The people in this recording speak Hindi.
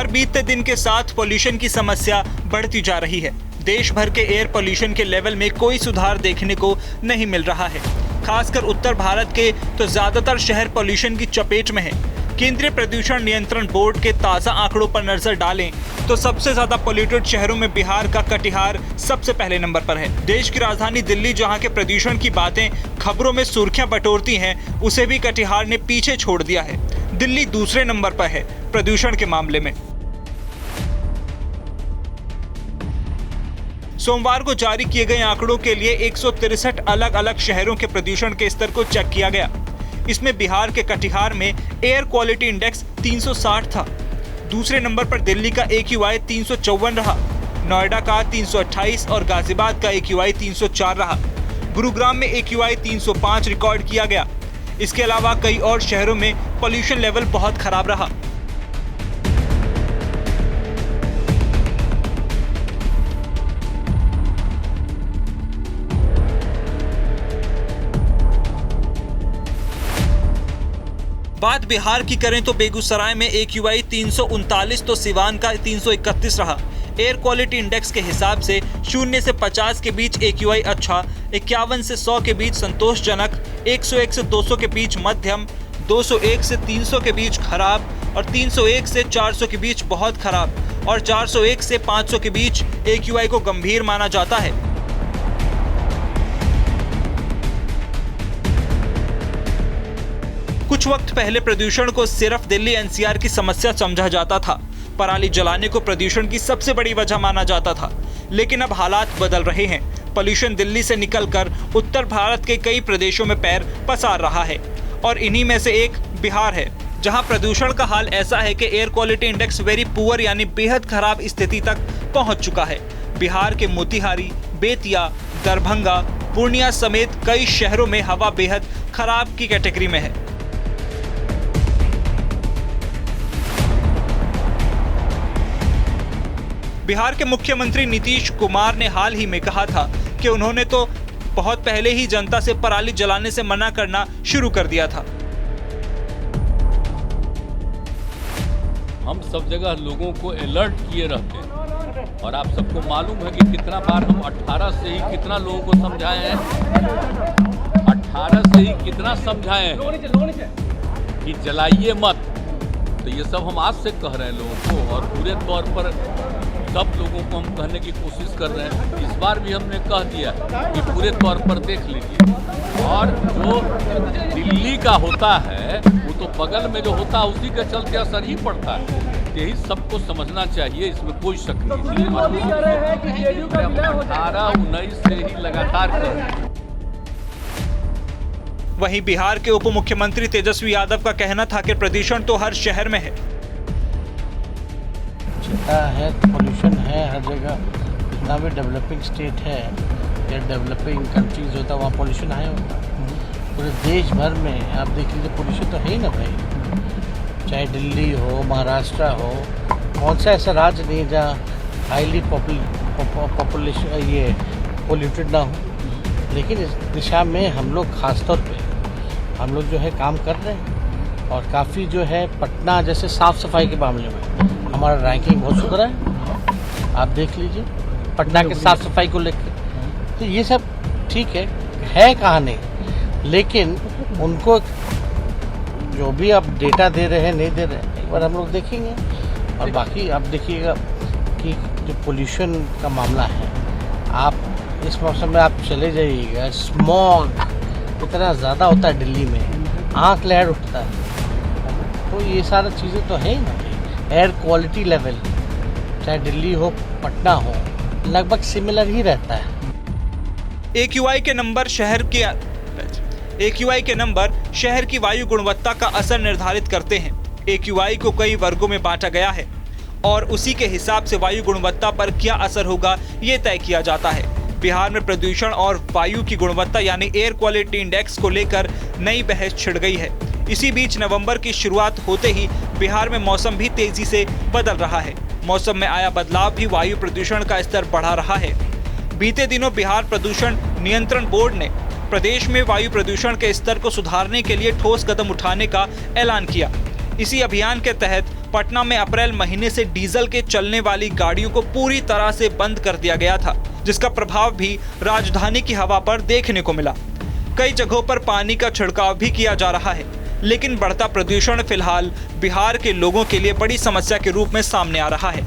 हर बीतते दिन के साथ पोल्यूशन की समस्या बढ़ती जा रही है। देश भर के एयर पोल्यूशन के लेवल में कोई सुधार देखने को नहीं मिल रहा है। खासकर उत्तर भारत के तो ज्यादातर शहर पोल्यूशन की चपेट में है। केंद्रीय प्रदूषण नियंत्रण बोर्ड के ताज़ा आंकड़ों पर नजर डालें तो सबसे ज्यादा पोल्यूटेड शहरों में बिहार का कटिहार सबसे पहले नंबर पर है। देश की राजधानी दिल्ली जहां के प्रदूषण की बातें खबरों में सुर्खियां बटोरती हैं, उसे भी कटिहार ने पीछे छोड़ दिया है। दिल्ली दूसरे नंबर पर है प्रदूषण के मामले में। सोमवार को जारी किए गए आंकड़ों के लिए 163 अलग अलग शहरों के प्रदूषण के स्तर को चेक किया गया। इसमें बिहार के कटिहार में एयर क्वालिटी इंडेक्स 360 था। दूसरे नंबर पर दिल्ली का AQI 354 रहा, नोएडा का 328 और गाजियाबाद का AQI 304 रहा। गुरुग्राम में AQI 305 रिकॉर्ड किया गया। इसके अलावा कई और शहरों में पोल्यूशन लेवल बहुत खराब रहा। बात बिहार की करें तो बेगूसराय में AQI 339 तो सिवान का 331 रहा। एयर क्वालिटी इंडेक्स के हिसाब से 0 से 50 के बीच AQI अच्छा, 51 से 100 के बीच संतोषजनक, 101 से 200 के बीच मध्यम, 201 से 300 के बीच खराब और 301 से 400 के बीच बहुत खराब और 401 से 500 के बीच AQI को गंभीर माना जाता है। कुछ वक्त पहले प्रदूषण को सिर्फ दिल्ली NCR की समस्या समझा जाता था। पराली जलाने को प्रदूषण की सबसे बड़ी वजह माना जाता था, लेकिन अब हालात बदल रहे हैं। पोल्यूशन दिल्ली से निकलकर उत्तर भारत के कई प्रदेशों में पैर पसार रहा है और इन्हीं में से एक बिहार है, जहां प्रदूषण का हाल ऐसा है कि air quality index very poor यानी बेहद खराब स्थिति तक पहुंच चुका है। बिहार के मोतिहारी, बेतिया, दरभंगा, पूर्णिया समेत कई शहरों में हवा बेहद खराब की कैटेगरी में है। बिहार के मुख्यमंत्री नीतीश कुमार ने हाल ही में कहा था कि उन्होंने तो बहुत पहले ही जनता से पराली जलाने से मना करना शुरू कर दिया था। हम सब जगह लोगों को अलर्ट किए रहते हैं और आप सबको मालूम है कि कितना बार हम 18 से ही कितना लोगों को समझाए हैं, 18 से ही कितना समझाए हैं कि जलाइए मत। तो ये सब हम आज से कह रहे हैं लोगों को और पूरे तौर पर सब लोगों को हम कहने की कोशिश कर रहे हैं। इस बार भी हमने कह दिया कि पूरे तौर पर देख लीजिए। और जो दिल्ली का होता है वो तो बगल में जो होता है उसी के चलते असर ही पड़ता है। यही सबको समझना चाहिए, इसमें कोई शक नहीं। 18-19 से ही लगातार कर रहे हैं। वहीं बिहार के उप मुख्यमंत्री तेजस्वी यादव का कहना था कि प्रदूषण तो हर शहर में है। है, पोल्यूशन है हर जगह। जितना भी डेवलपिंग स्टेट है या डेवलपिंग कंट्रीज होता है वहाँ पोल्यूशन हाई होता है। पूरे देश भर में आप देख लीजिए पोल्यूशन तो है ही ना भाई। चाहे दिल्ली हो, महाराष्ट्र हो, कौन सा ऐसा राज्य नहीं जहाँ हाईली पॉपुलेशन ये पोल्यूटेड ना हो। लेकिन इस दिशा में हम लोग खासतौर पे हम लोग जो है काम कर रहे हैं और काफ़ी जो है पटना जैसे साफ़ सफाई के मामले में हमारा रैंकिंग बहुत सुधरा है। आप देख लीजिए पटना के साफ सफाई को लेकर। तो ये सब ठीक है कहाँ नहीं, लेकिन उनको जो भी आप डेटा दे रहे हैं नहीं दे रहे हैं एक बार हम लोग देखेंगे। और बाकी आप देखिएगा कि जो पोल्यूशन का मामला है, आप इस मौसम में आप चले जाइएगा, स्मॉग इतना ज़्यादा होता है दिल्ली में, आँख लहर उठता है। तो ये सारी चीज़ें तो है ही ना। एयर क्वालिटी लेवल चाहे दिल्ली हो पटना हो लगभग सिमिलर ही रहता है। AQI के नंबर शहर की वायु गुणवत्ता का असर निर्धारित करते हैं। AQI को कई वर्गों में बांटा गया है और उसी के हिसाब से वायु गुणवत्ता पर क्या असर होगा ये तय किया जाता है। बिहार में प्रदूषण और वायु की गुणवत्ता यानी एयर क्वालिटी इंडेक्स को लेकर नई बहस छिड़ गई है। इसी बीच नवंबर की शुरुआत होते ही बिहार में मौसम भी तेजी से बदल रहा है। मौसम में आया बदलाव भी वायु प्रदूषण का स्तर बढ़ा रहा है। बीते दिनों बिहार प्रदूषण नियंत्रण बोर्ड ने प्रदेश में वायु प्रदूषण के स्तर को सुधारने के लिए ठोस कदम उठाने का ऐलान किया। इसी अभियान के तहत पटना में अप्रैल महीने से डीजल के चलने वाली गाड़ियों को पूरी तरह से बंद कर दिया गया था, जिसका प्रभाव भी राजधानी की हवा पर देखने को मिला। कई जगहों पर पानी का छिड़काव भी किया जा रहा है, लेकिन बढ़ता प्रदूषण फिलहाल बिहार के लोगों के लिए बड़ी समस्या के रूप में सामने आ रहा है।